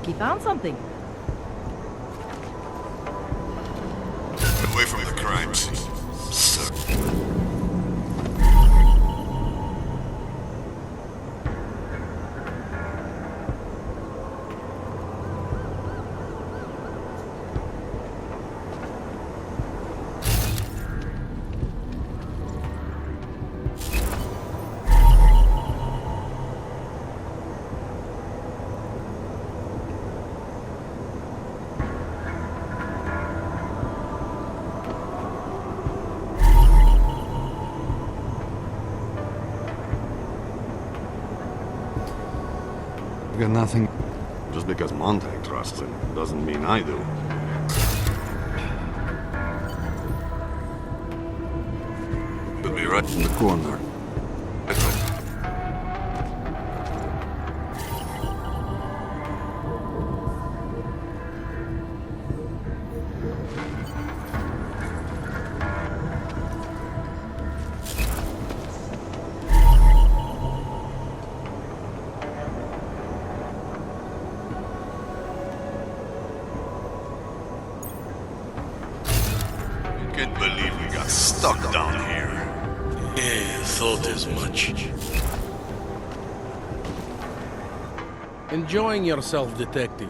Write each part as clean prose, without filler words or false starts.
he found something. Away from the crime scene. Sir. Got nothing. Just because Montag trusts him doesn't mean I do. Could be right In the corner. Can't believe we got stuck down here. Yeah, thought as much. Enjoying yourself, detective.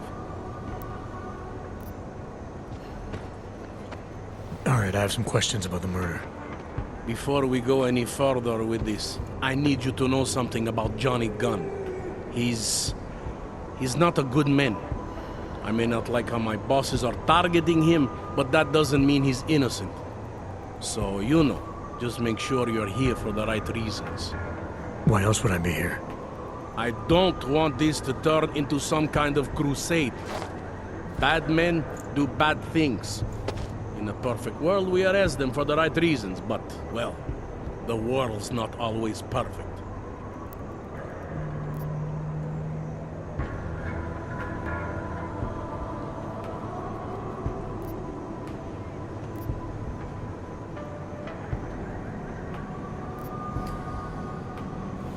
Alright, I have some questions about the murder. Before we go any further with this, I need you to know something about Johnny Gunn. He's not a good man. I may not like how my bosses are targeting him, but that doesn't mean he's innocent. So, you know, just make sure you're here for the right reasons. Why else would I be here? I don't want this to turn into some kind of crusade. Bad men do bad things. In a perfect world, we arrest them for the right reasons, but, well, the world's not always perfect.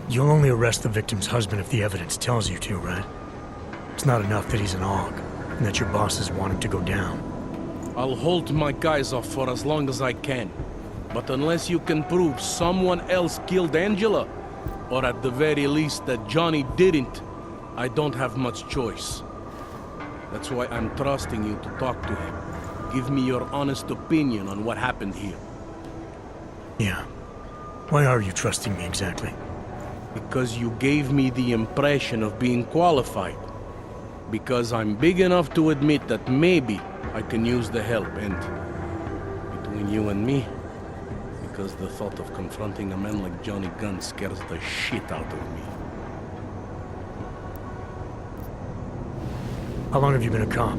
You'll only arrest the victim's husband if the evidence tells you to, right? It's not enough that he's an AUG, and that your bosses want him to go down. I'll hold my guys off for as long as I can. But unless you can prove someone else killed Angela, or at the very least that Johnny didn't, I don't have much choice. That's why I'm trusting you to talk to him. Give me your honest opinion on what happened here. Yeah. Why are you trusting me exactly? Because you gave me the impression of being qualified. Because I'm big enough to admit that maybe I can use the help, and between you and me, because the thought of confronting a man like Johnny Gunn scares the shit out of me. How long have you been a cop?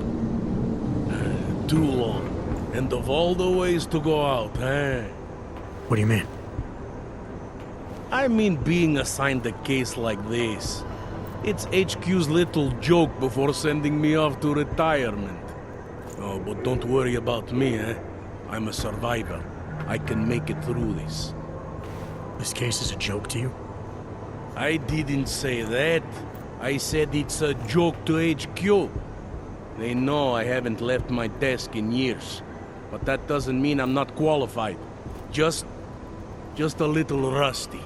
Too long. And of all the ways to go out, eh? What do you mean? I mean being assigned a case like this. It's HQ's little joke before sending me off to retirement. Oh, but don't worry about me, eh? I'm a survivor. I can make it through this. This case is a joke to you? I didn't say that. I said it's a joke to HQ. They know I haven't left my desk in years. But that doesn't mean I'm not qualified. Just a little rusty.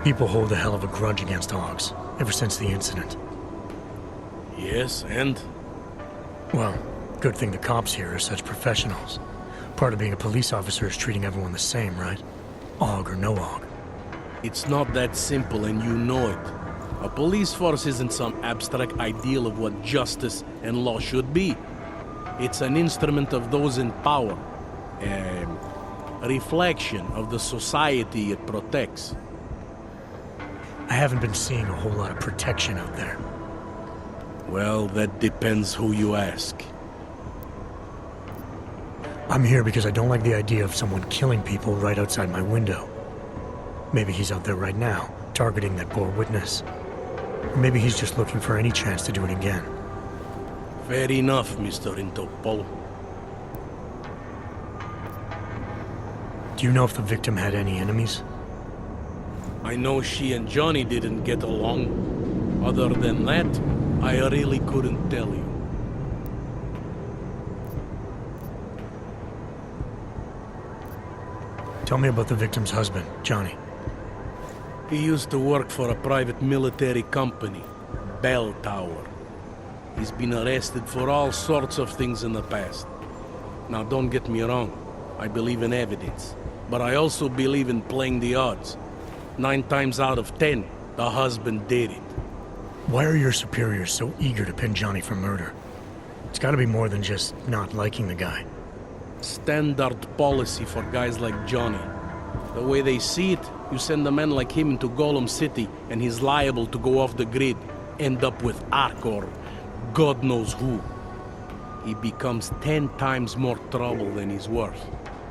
People hold a hell of a grudge against AUGs, ever since the incident. Yes, and? Well, good thing the cops here are such professionals. Part of being a police officer is treating everyone the same, right? AUG or no AUG. It's not that simple, and you know it. A police force isn't some abstract ideal of what justice and law should be. It's an instrument of those in power. A reflection of the society it protects. I haven't been seeing a whole lot of protection out there. Well, that depends who you ask. I'm here because I don't like the idea of someone killing people right outside my window. Maybe he's out there right now, targeting that poor witness. Or maybe he's just looking for any chance to do it again. Fair enough, Mr. Intopolo. Do you know if the victim had any enemies? I know she and Johnny didn't get along. Other than that, I really couldn't tell you. Tell me about the victim's husband, Johnny. He used to work for a private military company, Bell Tower. He's been arrested for all sorts of things in the past. Now don't get me wrong, I believe in evidence. But I also believe in playing the odds. 9 times out of 10, the husband did it. Why are your superiors so eager to pin Johnny for murder? It's gotta be more than just not liking the guy. Standard policy for guys like Johnny. The way they see it, you send a man like him into Golem City and he's liable to go off the grid, end up with Ark or God knows who. He becomes 10 times more trouble than he's worth.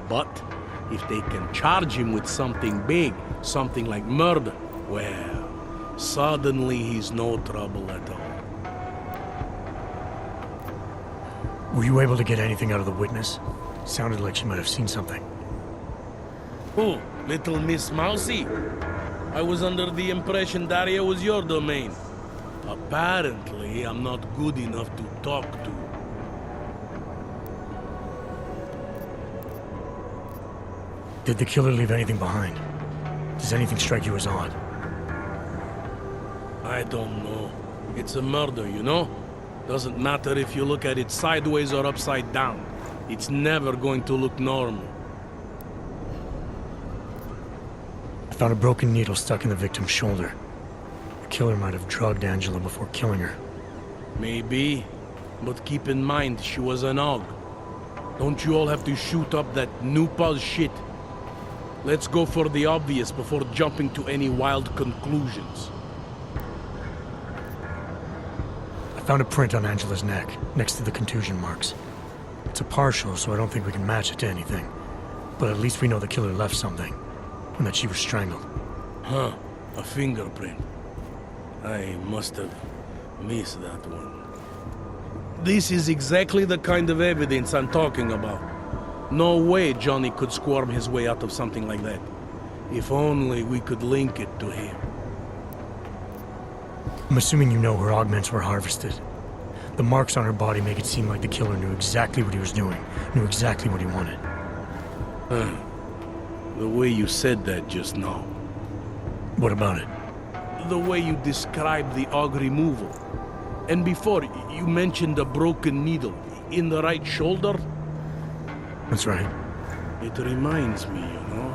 But if they can charge him with something big, something like murder, well, suddenly he's no trouble at all. Were you able to get anything out of the witness? Sounded like she might have seen something. Who? Little Miss Mousy? I was under the impression Daria was your domain. Apparently, I'm not good enough to talk to. Did the killer leave anything behind? Does anything strike you as odd? I don't know. It's a murder, you know? Doesn't matter if you look at it sideways or upside down. It's never going to look normal. I found a broken needle stuck in the victim's shoulder. The killer might have drugged Angela before killing her. Maybe, but keep in mind she was an AUG. Don't you all have to shoot up that new pause shit? Let's go for the obvious before jumping to any wild conclusions. I found a print on Angela's neck, next to the contusion marks. It's a partial, so I don't think we can match it to anything. But at least we know the killer left something, and that she was strangled. Huh, a fingerprint. I must have missed that one. This is exactly the kind of evidence I'm talking about. No way Johnny could squirm his way out of something like that. If only we could link it to him. I'm assuming you know her augments were harvested. The marks on her body make it seem like the killer knew exactly what he was doing, knew exactly what he wanted. The way you said that just now. What about it? The way you described the AUG removal. And before, you mentioned a broken needle in the right shoulder? That's right. It reminds me, you know.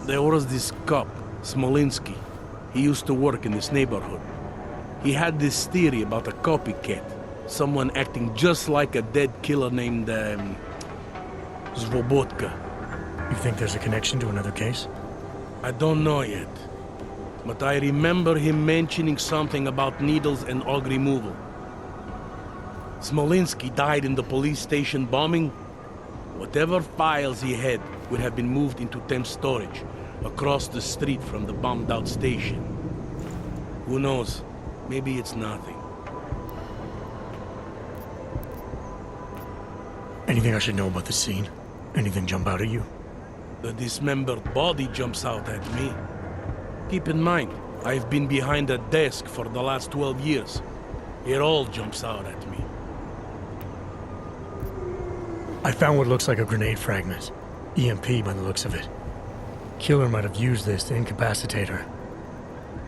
There was this cop, Smolinski. He used to work in this neighborhood. He had this theory about a copycat. Someone acting just like a dead killer named, Svobotka. You think there's a connection to another case? I don't know yet. But I remember him mentioning something about needles and AUG removal. Smolinski died in the police station bombing. Whatever files he had would have been moved into temp storage, across the street from the bombed-out station. Who knows? Maybe it's nothing. Anything I should know about the scene? Anything jump out at you? The dismembered body jumps out at me. Keep in mind, I've been behind a desk for the last 12 years. It all jumps out at me. I found what looks like a grenade fragment. EMP by the looks of it. Killer might have used this to incapacitate her.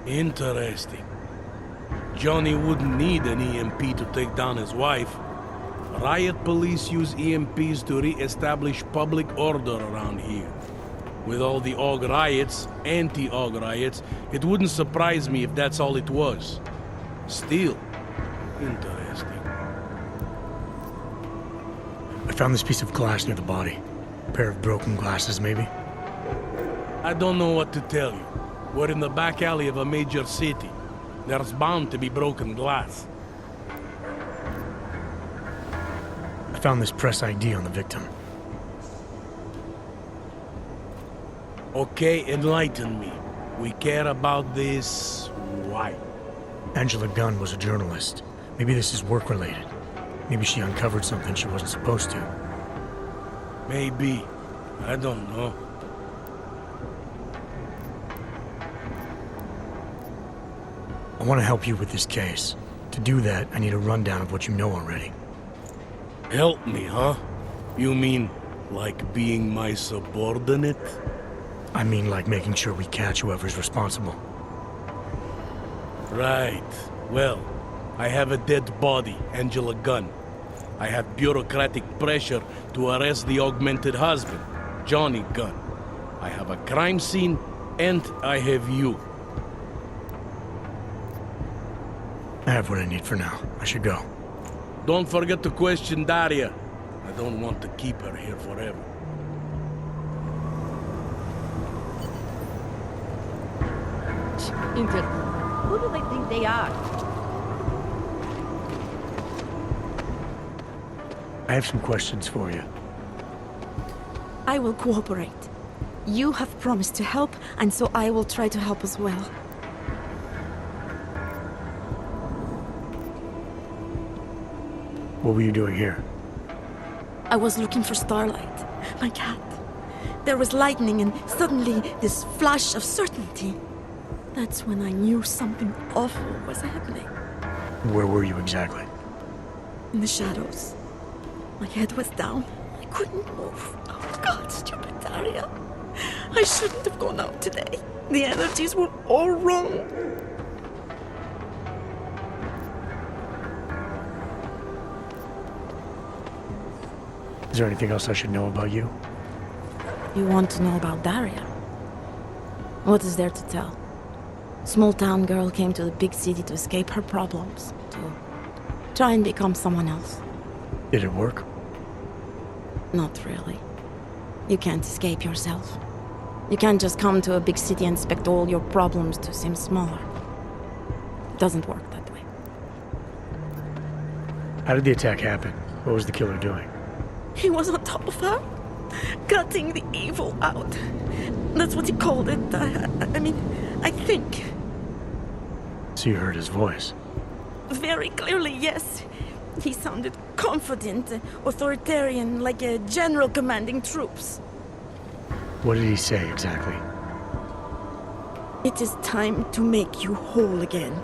Interesting. Johnny wouldn't need an EMP to take down his wife. Riot police use EMPs to re-establish public order around here. With all the AUG riots, anti-AUG riots, it wouldn't surprise me if that's all it was. Still, interesting. I found this piece of glass near the body. A pair of broken glasses, maybe? I don't know what to tell you. We're in the back alley of a major city. There's bound to be broken glass. I found this press ID on the victim. Okay, enlighten me. We care about this... why? Angela Gunn was a journalist. Maybe this is work-related. Maybe she uncovered something she wasn't supposed to. Maybe. I don't know. I want to help you with this case. To do that, I need a rundown of what you know already. Help me, huh? You mean like being my subordinate? I mean like making sure we catch whoever's responsible. Right. Well, I have a dead body, Angela Gunn. I have bureaucratic pressure to arrest the augmented husband, Johnny Gunn. I have a crime scene, and I have you. I have what I need for now. I should go. Don't forget to question Daria. I don't want to keep her here forever. Inter, who do they think they are? I have some questions for you. I will cooperate. You have promised to help, and so I will try to help as well. What were you doing here? I was looking for Starlight, my cat. There was lightning and suddenly this flash of certainty. That's when I knew something awful was happening. Where were you exactly? In the shadows. My head was down. I couldn't move. Oh God, stupid Daria. I shouldn't have gone out today. The energies were all wrong. Is there anything else I should know about you? You want to know about Daria? What is there to tell? Small town girl came to the big city to escape her problems, to try and become someone else. Did it work? Not really. You can't escape yourself. You can't just come to a big city and expect all your problems to seem smaller. It doesn't work that way. How did the attack happen? What was the killer doing? He was on top of her, cutting the evil out. That's what he called it. I mean, I think. So you heard his voice? Very clearly, yes. He sounded confident, authoritarian, like a general commanding troops. What did he say exactly? It is time to make you whole again.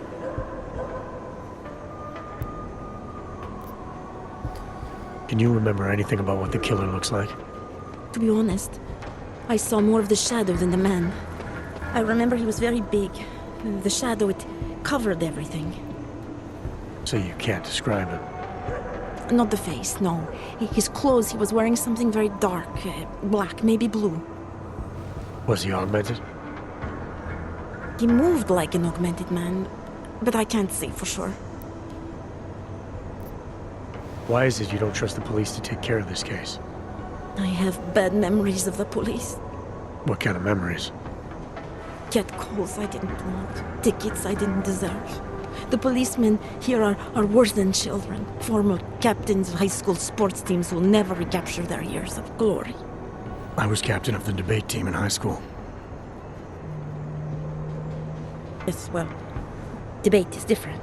Can you remember anything about what the killer looks like? To be honest, I saw more of the shadow than the man. I remember he was very big. The shadow, it covered everything. So you can't describe him? Not the face, no. His clothes, he was wearing something very dark, black, maybe blue. Was he augmented? He moved like an augmented man, but I can't say for sure. Why is it you don't trust the police to take care of this case? I have bad memories of the police. What kind of memories? Get calls I didn't want, tickets I didn't deserve. The policemen here are worse than children, former captains of high school sports teams who'll never recapture their years of glory. I was captain of the debate team in high school. Yes, well, debate is different.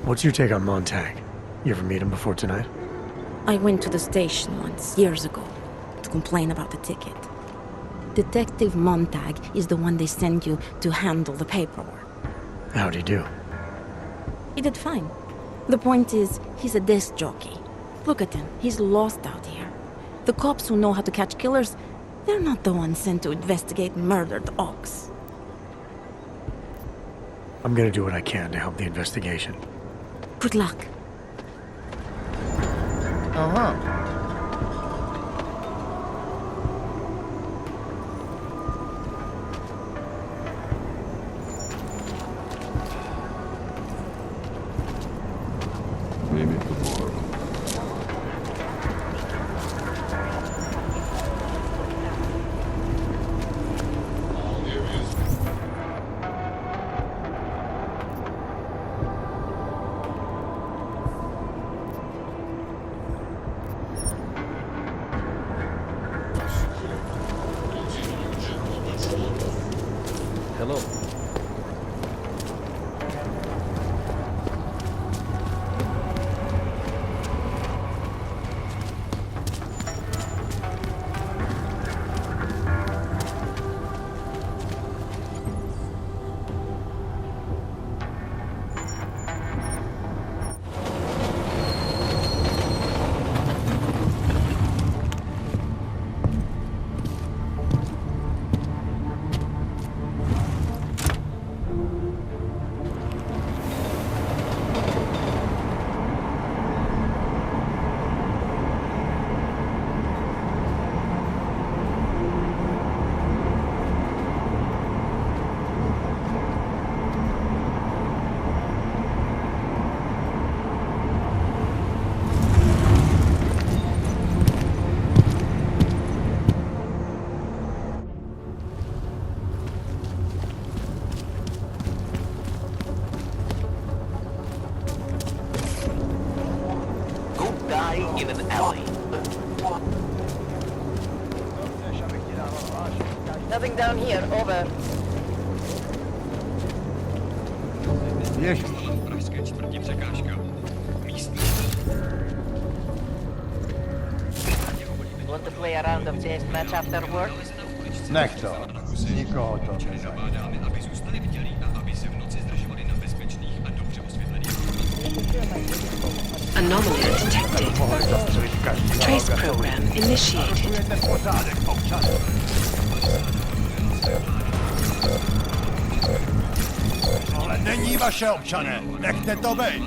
What's your take on Montag? You ever meet him before tonight? I went to the station once, years ago, to complain about the ticket. Detective Montag is the one they send you to handle the paperwork. How'd he do? He did fine. The point is, he's a desk jockey. Look at him, he's lost out here. The cops who know how to catch killers, they're not the ones sent to investigate murdered ox. I'm gonna do what I can to help the investigation. Good luck. Maybe tomorrow. Hello. Nothing down here, over. Ježiš. Want to play a round of chess match after work? Nech to. Nikoho to nezajímá. Anomaly detected. Trace program initiated. Ale není vaše, občané. Nechte to bejt.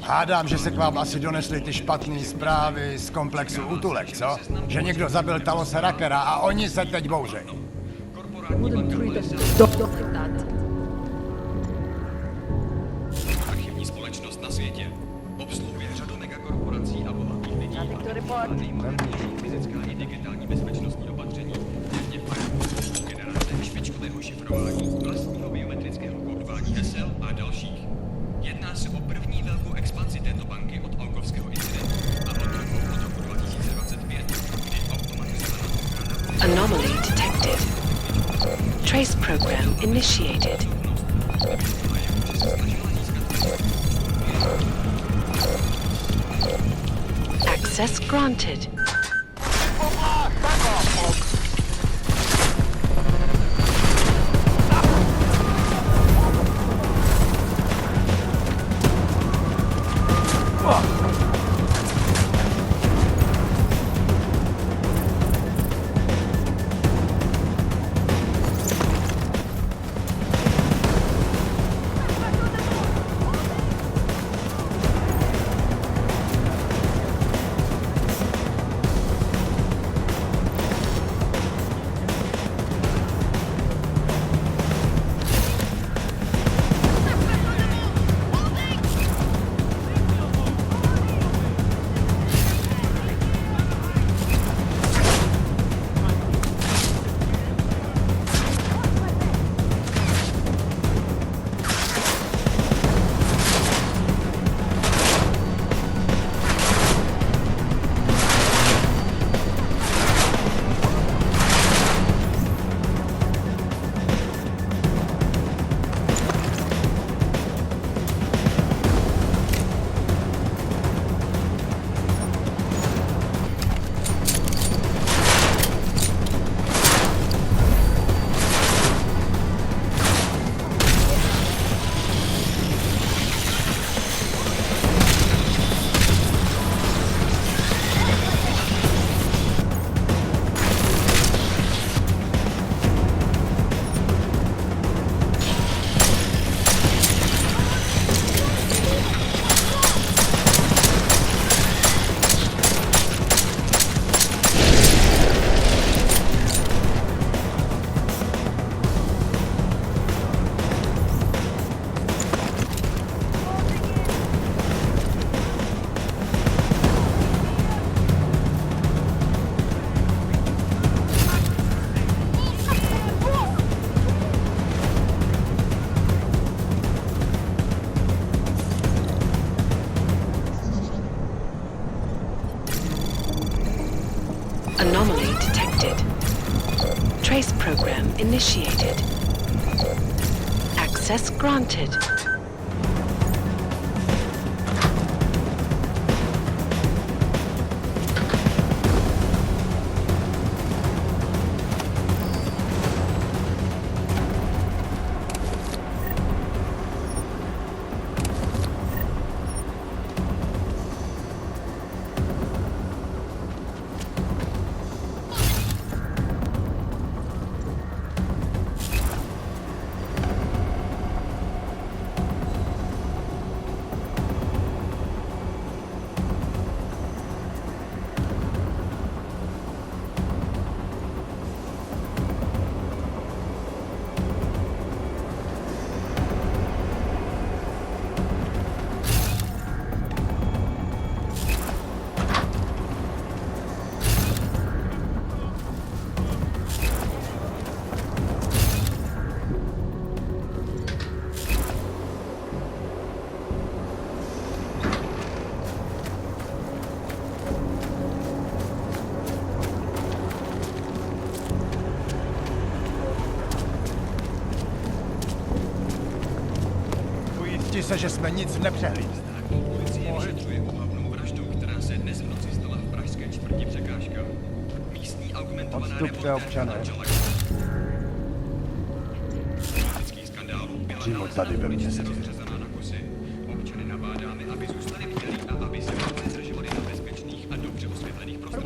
Hádám, že se k vám asi donesly ty špatné zprávy z komplexu Utulek, co? Že někdo zabil Talose Rakera a oni se teď bouřejí. Archivní společnost na světě obsluhuje řadu megakorporací a bohatých lidí. Nothing to report. Fyzická i digitální bezpečnostní opatření, včetně firewallů, generace špičkového šifrování, vlastního biometrického kódování hesel a dalších. Jedná se o první velkou expanzi této banky od Alkovského incidentu a od roku 2025, kdy automatizovaná ochrana Anomaly detected. Trace program initiated. Access granted. Anomaly detected. Trace program initiated. Access granted. se, že jsme nic nepřehlídli. Policie vyšetřuje ohavnou vraždu, která se dnes v noci stala v pražské čtvrti Překážka. Místní augmentovaná Odstupte, občané. Politických skandálů byla Přímo nalezena tady ve ulice městě. rozřezaná na kusy. Občany nabádáme, aby zůstali bdělí a aby se noci zdržovali na bezpečných a dobře osvětlených prostorách.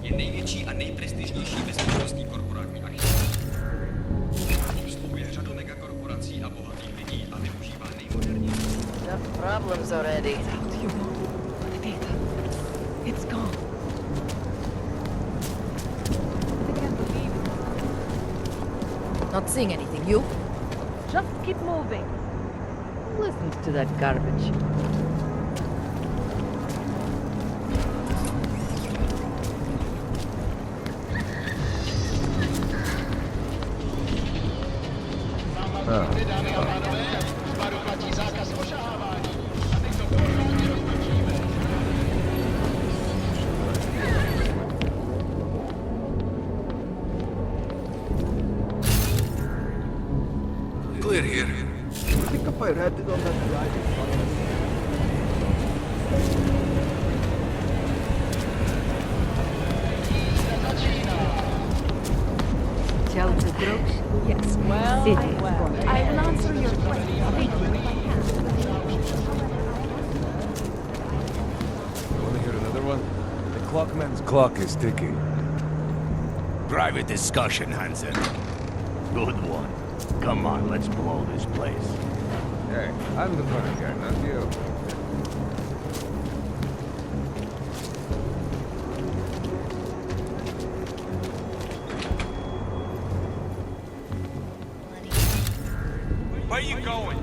Je největší a nejprestižnější bezpečnostní korporátní archiv. Obsluhuje řadu megakorporací a bohatých lidí a využívá nejmodernější. Enough problems already. It's gone. Not seeing anything, you? Just keep moving. Listen to that garbage. Clear here. Tell the crooks? Yes. Well, I will answer your question. Want to hear another one? The clockman's clock is ticking. Private discussion, Hansen. Good one. Come on, let's blow this place. Hey, I'm the funny guy, not you. Where you going?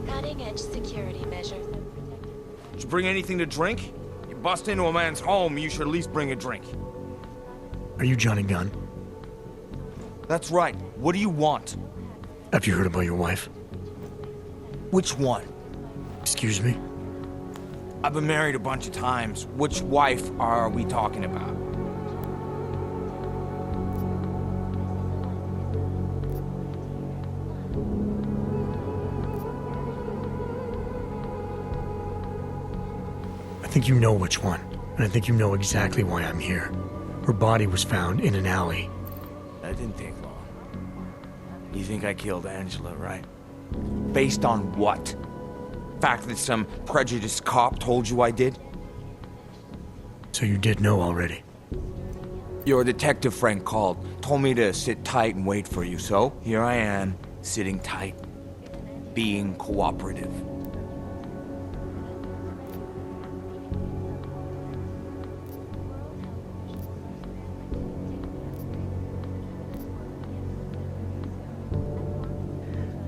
Cutting-edge security measures. Did you bring anything to drink? You bust into a man's home, you should at least bring a drink. Are you Johnny Gunn? That's right. What do you want? Have you heard about your wife? Which one? Excuse me? I've been married a bunch of times. Which wife are we talking about? I think you know which one, and I think you know exactly why I'm here. Her body was found in an alley. That didn't take long. You think I killed Angela, right? Based on what? Fact that some prejudiced cop told you I did? So you did know already. Your detective friend called, told me to sit tight and wait for you, so here I am, sitting tight, being cooperative.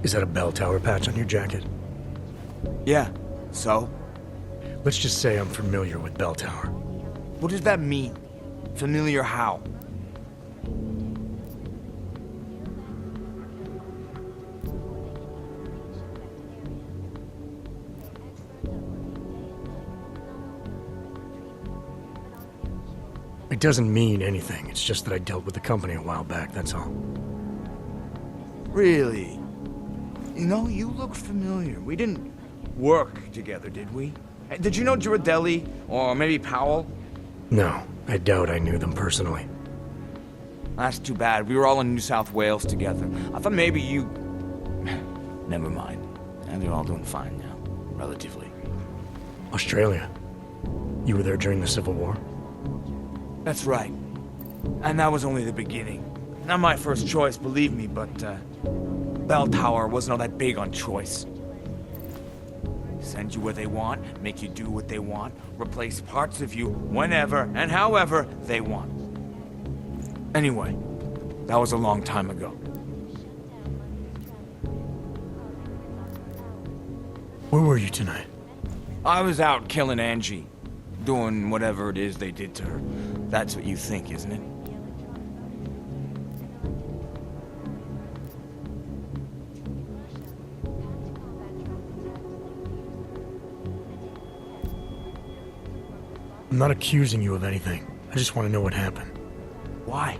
Is that a bell tower patch on your jacket? Yeah, so? Let's just say I'm familiar with bell tower. What does that mean? Familiar how? It doesn't mean anything. It's just that I dealt with the company a while back, that's all. Really? You know, you look familiar. We didn't work together, did we? Did you know Girardelli? Or maybe Powell? No, I doubt I knew them personally. That's too bad. We were all in New South Wales together. I thought maybe you... Never mind. And they're all doing fine now. Relatively. Australia. You were there during the Civil War? That's right. And that was only the beginning. Not my first choice, believe me, but, Bell Tower wasn't all that big on choice. Send you where they want, make you do what they want, replace parts of you whenever and however they want. Anyway, that was a long time ago. Where were you tonight? I was out killing Angie. Doing whatever it is they did to her. That's what you think, isn't it? I'm not accusing you of anything. I just want to know what happened. Why?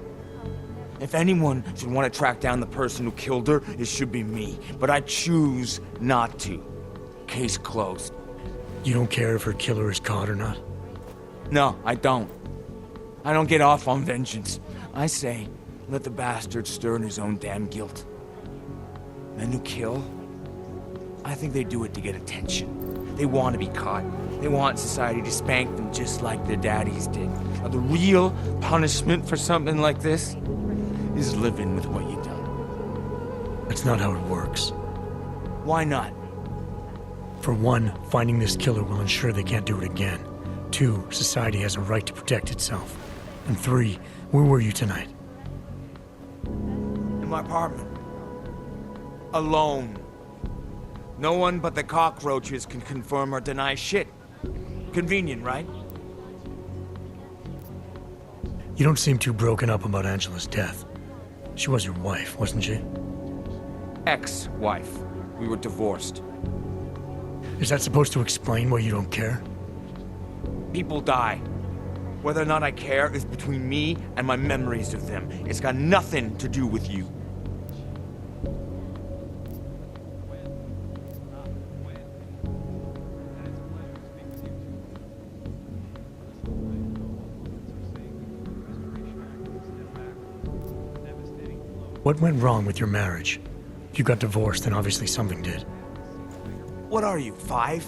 If anyone should want to track down the person who killed her, it should be me. But I choose not to. Case closed. You don't care if her killer is caught or not? No, I don't. I don't get off on vengeance. I say, let the bastard stir in his own damn guilt. Men who kill, I think they do it to get attention. They want to be caught. They want society to spank them just like their daddies did. Now, the real punishment for something like this is living with what you done. That's not how it works. Why not? For one, finding this killer will ensure they can't do it again. 2, society has a right to protect itself. And 3, where were you tonight? In my apartment. Alone. No one but the cockroaches can confirm or deny shit. Convenient, right? You don't seem too broken up about Angela's death. She was your wife, wasn't she? Ex-wife. We were divorced. Is that supposed to explain why you don't care? People die. Whether or not I care is between me and my memories of them. It's got nothing to do with you. What went wrong with your marriage? If you got divorced, then obviously something did. What are you, 5?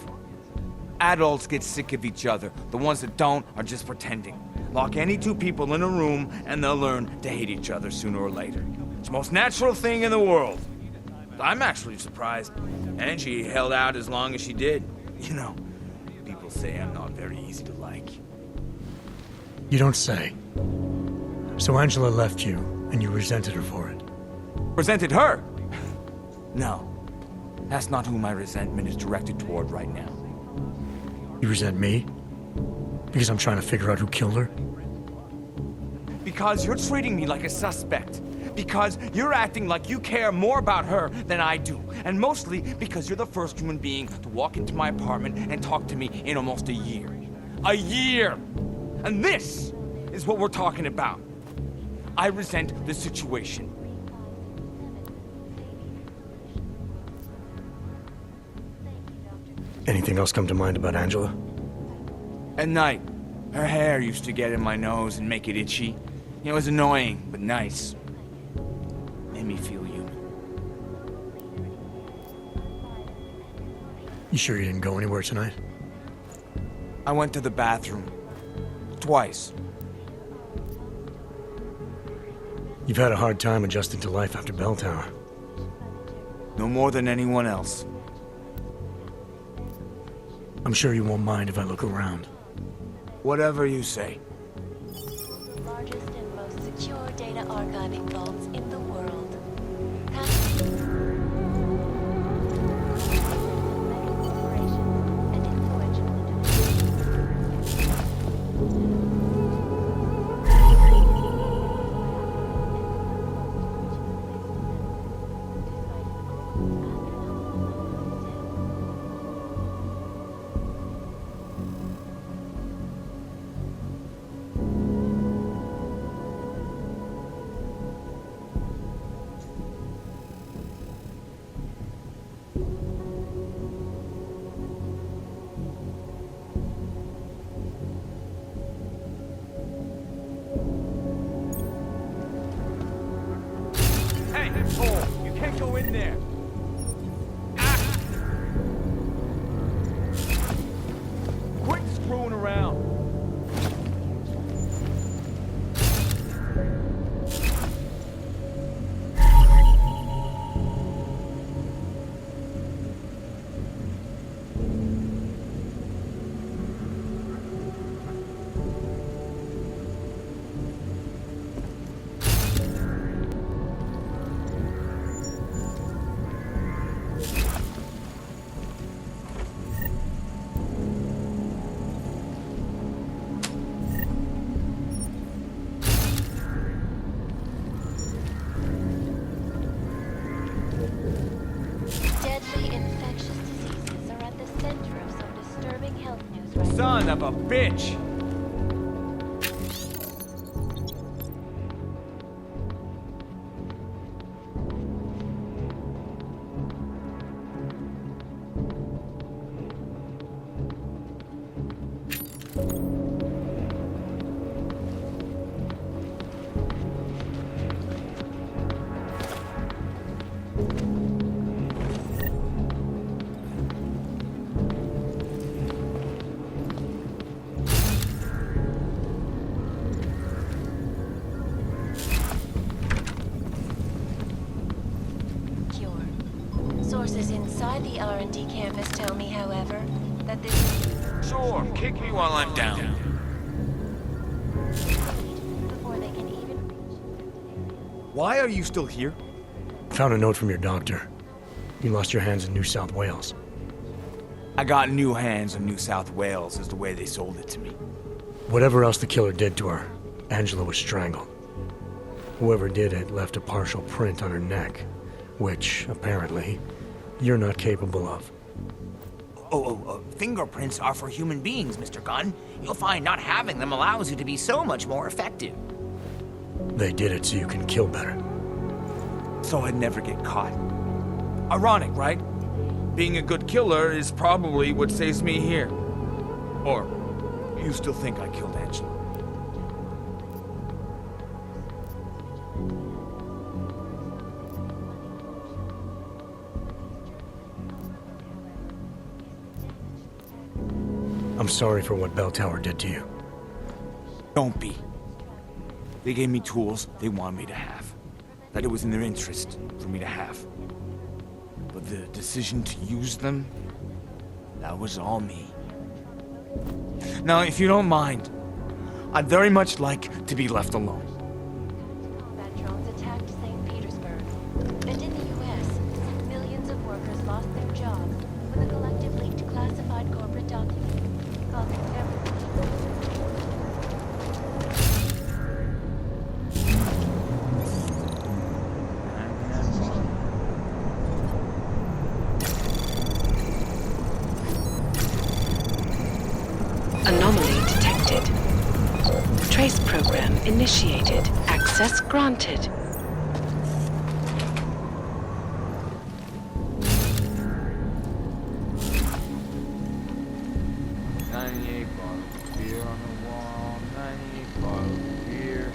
Adults get sick of each other. The ones that don't are just pretending. Lock any 2 people in a room and they'll learn to hate each other sooner or later. It's the most natural thing in the world. I'm actually surprised Angie held out as long as she did. You know, people say I'm not very easy to like. You don't say. So Angela left you, and you resented her for it. Resented her? No. That's not who my resentment is directed toward right now. You resent me? Because I'm trying to figure out who killed her? Because you're treating me like a suspect. Because you're acting like you care more about her than I do. And mostly because you're the first human being to walk into my apartment and talk to me in almost a year. A year! And this is what we're talking about. I resent the situation. Anything else come to mind about Angela? At night, her hair used to get in my nose and make it itchy. It was annoying, but nice. Made me feel human. You sure you didn't go anywhere tonight? I went to the bathroom. Twice. You've had a hard time adjusting to life after Bell Tower. No more than anyone else. I'm sure you won't mind if I look around. Whatever you say. Largest and most secure data archiving vaults in the world. You can't go in there. Quit screwing around. Son of a bitch! Sources inside the R&D campus tell me, however, that this... Sure, kick me while I'm down. Before they can even reach... Why are you still here? Found a note from your doctor. You lost your hands in New South Wales. I got new hands in New South Wales is the way they sold it to me. Whatever else the killer did to her, Angela was strangled. Whoever did it left a partial print on her neck, which, apparently, you're not capable of. Fingerprints are for human beings, Mr. Gunn. You'll find not having them allows you to be so much more effective. They did it so you can kill better. So I'd never get caught. Ironic, right? Being a good killer is probably what saves me here. Or, you still think I killed Angela? I'm sorry for what Bell Tower did to you. Don't be. They gave me tools they wanted me to have. That it was in their interest for me to have. But the decision to use them, that was all me. Now, if you don't mind, I'd very much like to be left alone. Combat drones attacked St. Petersburg. And in the U.S., millions of workers lost their jobs when the collective leaked classified corporate documents, causing everyone. program initiated. Access granted. Beer on the wall, 98 bottles of beer.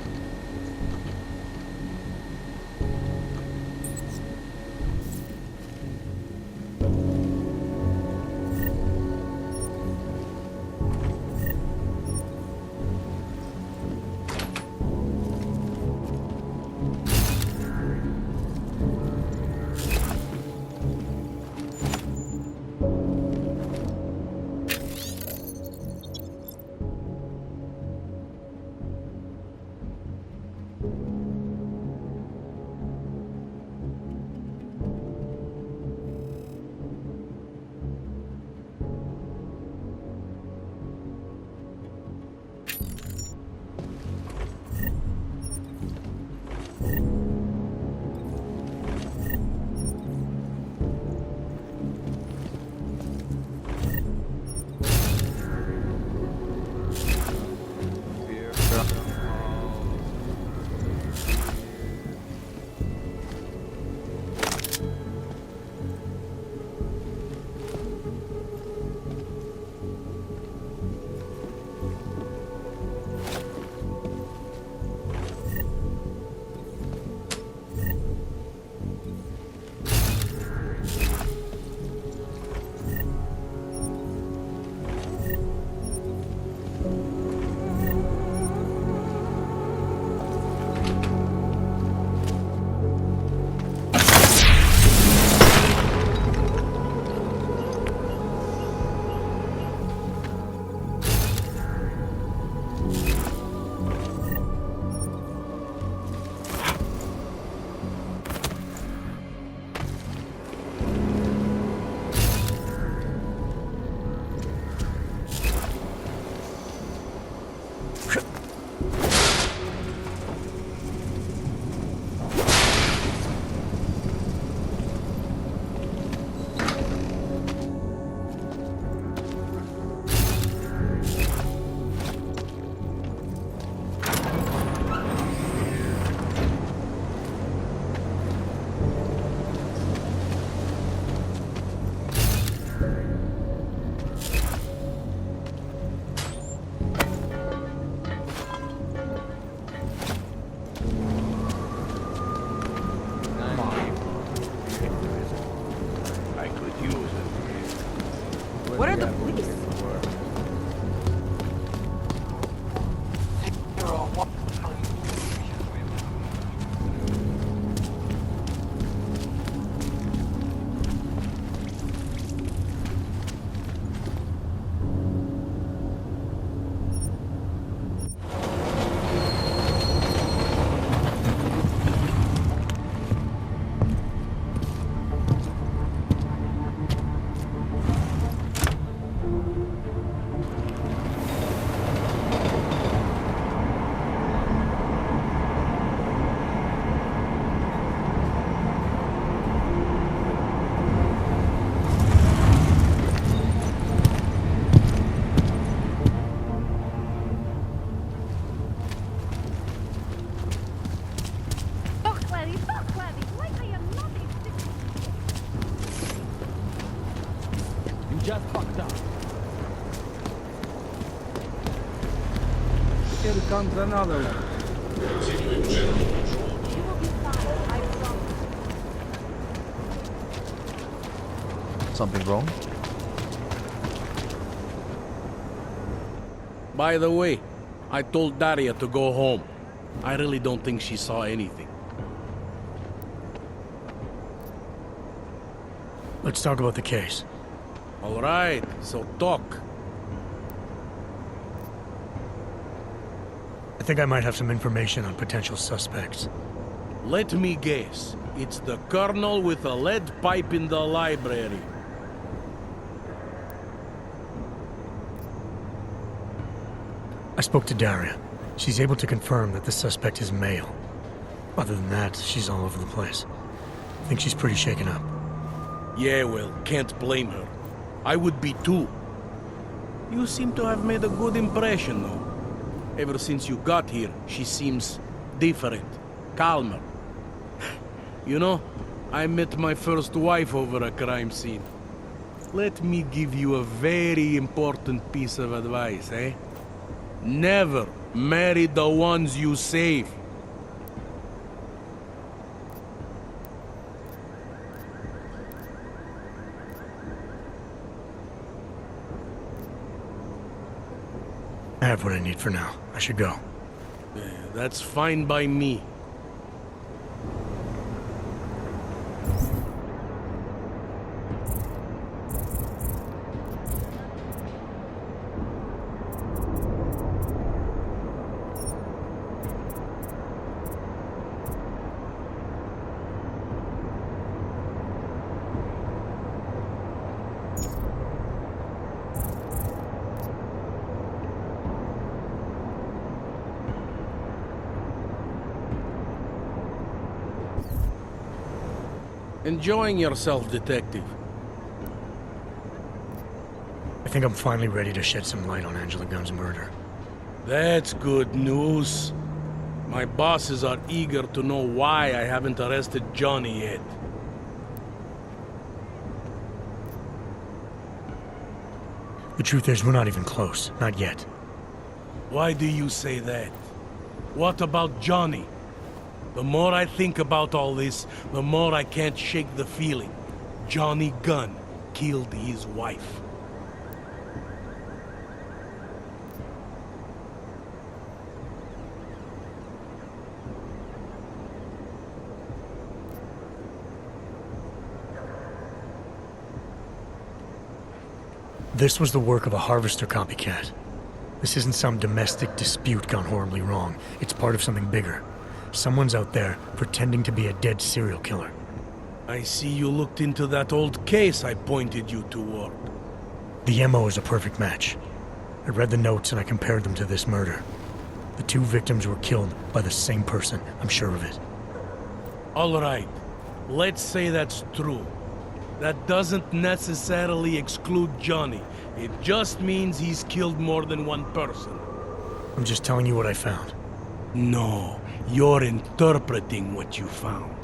What are the police? You just fucked up. Here comes another one. Something wrong? By the way, I told Daria to go home. I really don't think she saw anything. Let's talk about the case. All right, so talk. I think I might have some information on potential suspects. Let me guess. It's the colonel with a lead pipe in the library. I spoke to Daria. She's able to confirm that the suspect is male. Other than that, she's all over the place. I think she's pretty shaken up. Yeah, well, can't blame her. I would be too. You seem to have made a good impression, though. Ever since you got here, she seems different, calmer. You know, I met my first wife over a crime scene. Let me give you a very important piece of advice, eh? Never marry the ones you save. I have what I need for now. I should go. That's fine by me. Enjoying yourself, detective. I think I'm finally ready to shed some light on Angela Gunn's murder. That's good news. My bosses are eager to know why I haven't arrested Johnny yet. The truth is, we're not even close. Not yet. Why do you say that? What about Johnny? The more I think about all this, the more I can't shake the feeling. Johnny Gunn killed his wife. This was the work of a harvester copycat. This isn't some domestic dispute gone horribly wrong. It's part of something bigger. Someone's out there pretending to be a dead serial killer. I see you looked into that old case I pointed you toward. The MO is a perfect match. I read the notes and I compared them to this murder. The two victims were killed by the same person, I'm sure of it. All right, let's say that's true. That doesn't necessarily exclude Johnny. It just means he's killed more than one person. I'm just telling you what I found. No, you're interpreting what you found.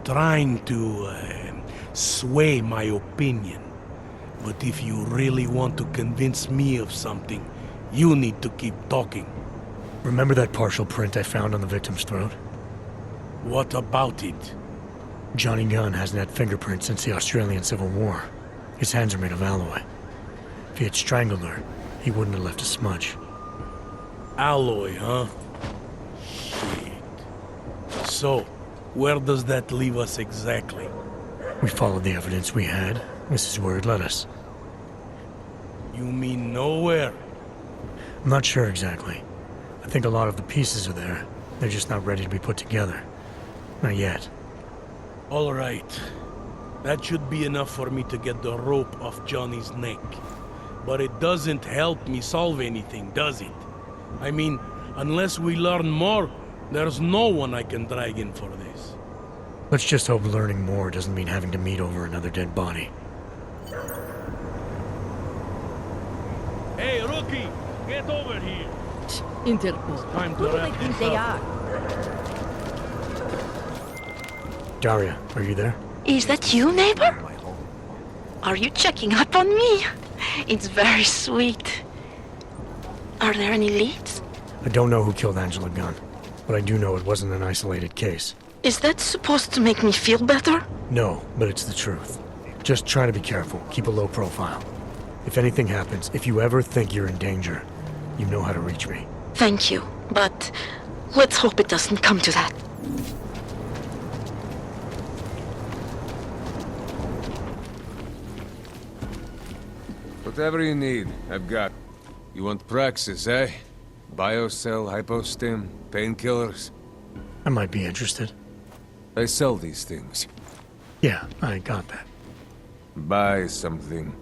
Trying to, sway my opinion. But if you really want to convince me of something, you need to keep talking. Remember that partial print I found on the victim's throat? What about it? Johnny Gunn hasn't had fingerprints since the Australian Civil War. His hands are made of alloy. If he had strangled her, he wouldn't have left a smudge. Alloy, huh? Shit. So, where does that leave us exactly? We followed the evidence we had. This is where it led us. You mean nowhere? I'm not sure exactly. I think a lot of the pieces are there. They're just not ready to be put together. Not yet. All right. That should be enough for me to get the rope off Johnny's neck. But it doesn't help me solve anything, does it? I mean, unless we learn more, there's no one I can drag in for this. Let's just hope learning more doesn't mean having to meet over another dead body. Hey, rookie! Get over here! Interpol. Time Who to do they wrap think this they up. are? Daria, are you there? Is that you, neighbor? Are you checking up on me? It's very sweet. Are there any leads? I don't know who killed Angela Gunn, but I do know it wasn't an isolated case. Is that supposed to make me feel better? No, but it's the truth. Just try to be careful. Keep a low profile. If anything happens, if you ever think you're in danger, you know how to reach me. Thank you, but let's hope it doesn't come to that. Whatever you need, I've got. You want Praxis, eh? Biocell, hypostim, painkillers? I might be interested. I sell these things. Yeah, I got that. Buy something.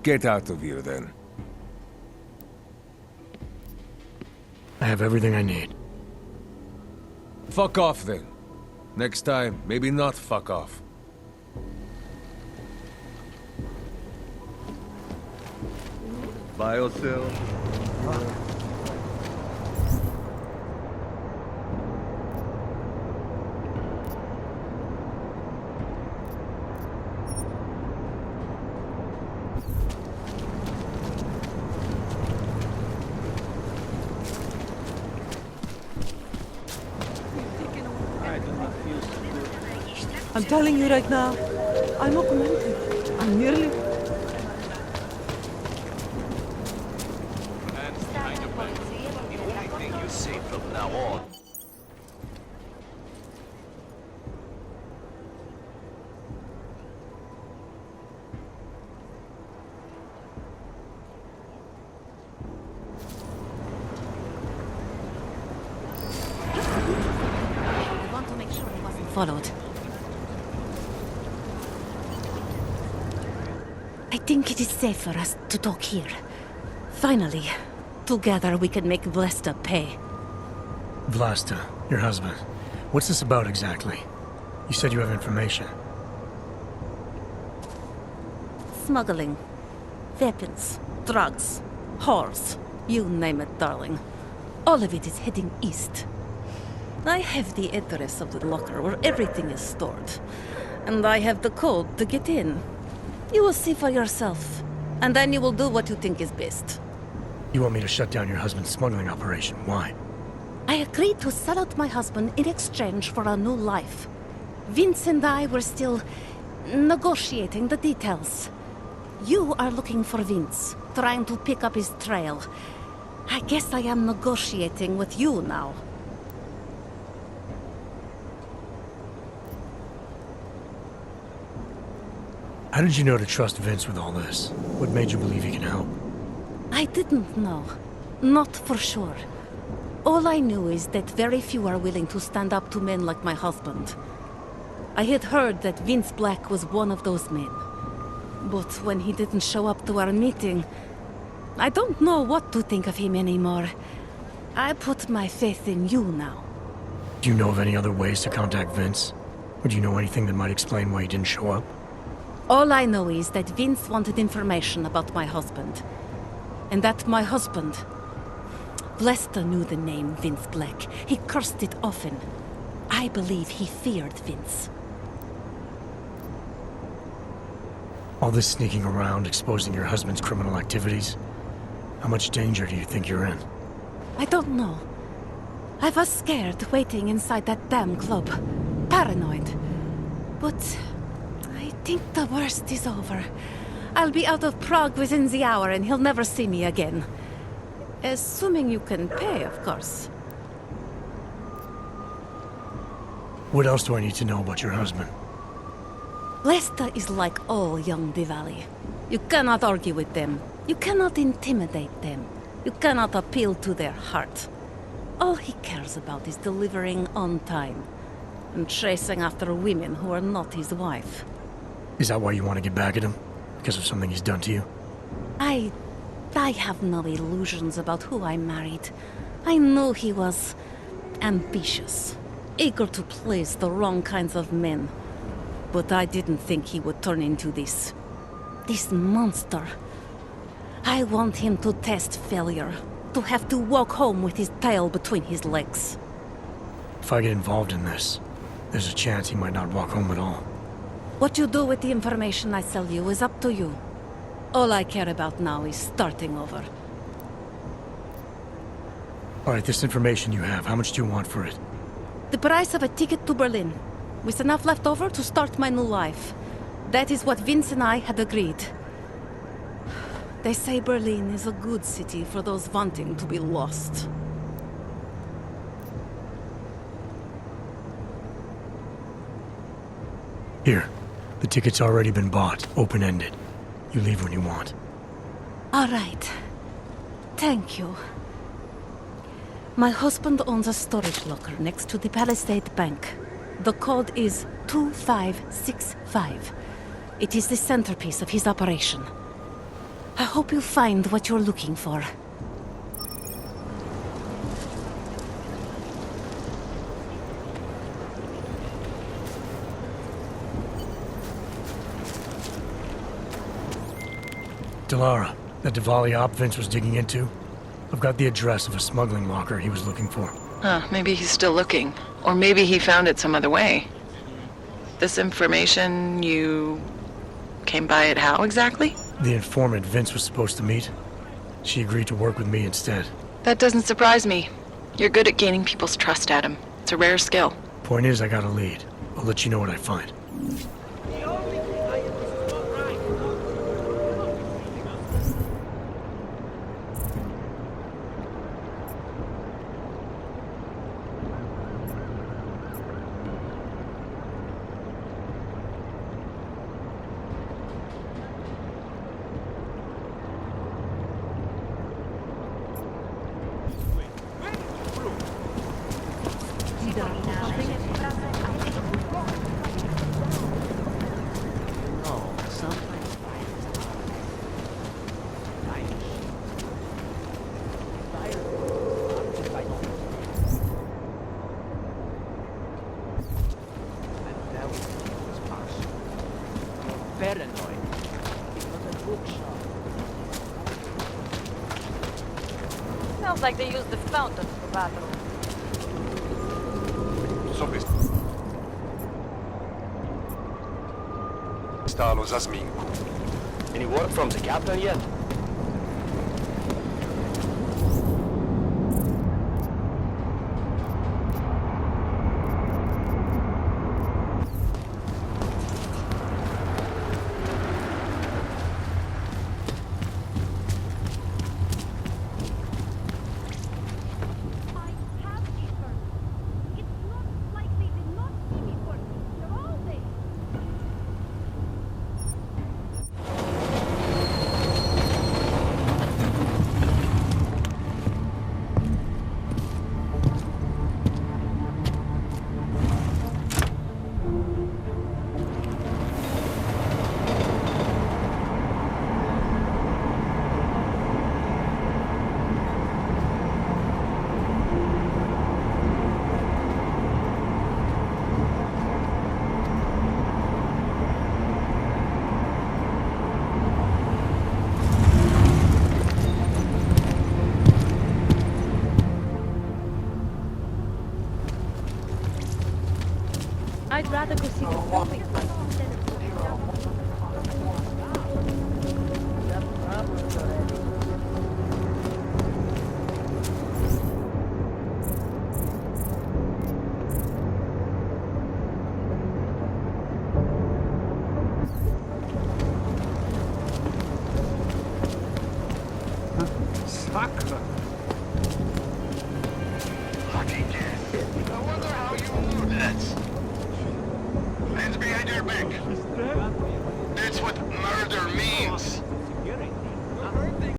Get out of here, then. I have everything I need. Fuck off, then. Next time, maybe not fuck off. Biocell. I'm telling you right now, I'm augmented. I'm nearly... I want to make sure he wasn't followed. I think it is safe for us to talk here. Finally, together we can make Vlasta pay. Vlasta, your husband. What's this about exactly? You said you have information. Smuggling. Weapons. Drugs. Whores. You name it, darling. All of it is heading east. I have the address of the locker where everything is stored. And I have the code to get in. You will see for yourself. And then you will do what you think is best. You want me to shut down your husband's smuggling operation. Why? I agreed to sell out my husband in exchange for a new life. Vince and I were still negotiating the details. You are looking for Vince, trying to pick up his trail. I guess I am negotiating with you now. How did you know to trust Vince with all this? What made you believe he can help? I didn't know. Not for sure. All I knew is that very few are willing to stand up to men like my husband. I had heard that Vince Black was one of those men. But when he didn't show up to our meeting, I don't know what to think of him anymore. I put my faith in you now. Do you know of any other ways to contact Vince? Or do you know anything that might explain why he didn't show up? All I know is that Vince wanted information about my husband. And that my husband... Lester knew the name Vince Black. He cursed it often. I believe he feared Vince. All this sneaking around, exposing your husband's criminal activities? How much danger do you think you're in? I don't know. I was scared waiting inside that damn club. Paranoid. But I think the worst is over. I'll be out of Prague within the hour and he'll never see me again. Assuming you can pay, of course. What else do I need to know about your husband? Lester is like all young Diwali. You cannot argue with them. You cannot intimidate them. You cannot appeal to their heart. All he cares about is delivering on time. And chasing after women who are not his wife. Is that why you want to get back at him? Because of something he's done to you? I have no illusions about who I married. I knew he was ambitious, eager to please the wrong kinds of men. But I didn't think he would turn into this monster. I want him to test failure, to have to walk home with his tail between his legs. If I get involved in this, there's a chance he might not walk home at all. What you do with the information I sell you is up to you. All I care about now is starting over. All right, this information you have, how much do you want for it? The price of a ticket to Berlin, with enough left over to start my new life. That is what Vince and I had agreed. They say Berlin is a good city for those wanting to be lost. Here, the ticket's already been bought, open-ended. You leave when you want. All right. Thank you. My husband owns a storage locker next to the Palisade Bank. The code is 2565. It is the centerpiece of his operation. I hope you find what you're looking for. Delara, that Diwali op Vince was digging into? I've got the address of a smuggling locker he was looking for. Huh, maybe he's still looking. Or maybe he found it some other way. This information, you came by it how exactly? The informant Vince was supposed to meet. She agreed to work with me instead. That doesn't surprise me. You're good at gaining people's trust, Adam. It's a rare skill. Point is, I got a lead. I'll let you know what I find. Sounds like they use the fountain for battle. Stálo za zmínku. Any word from the captain yet? I'd rather go see the filming. Sacre. Lucky kid. I wonder how you knew that. Hands behind your back. That's what murder means.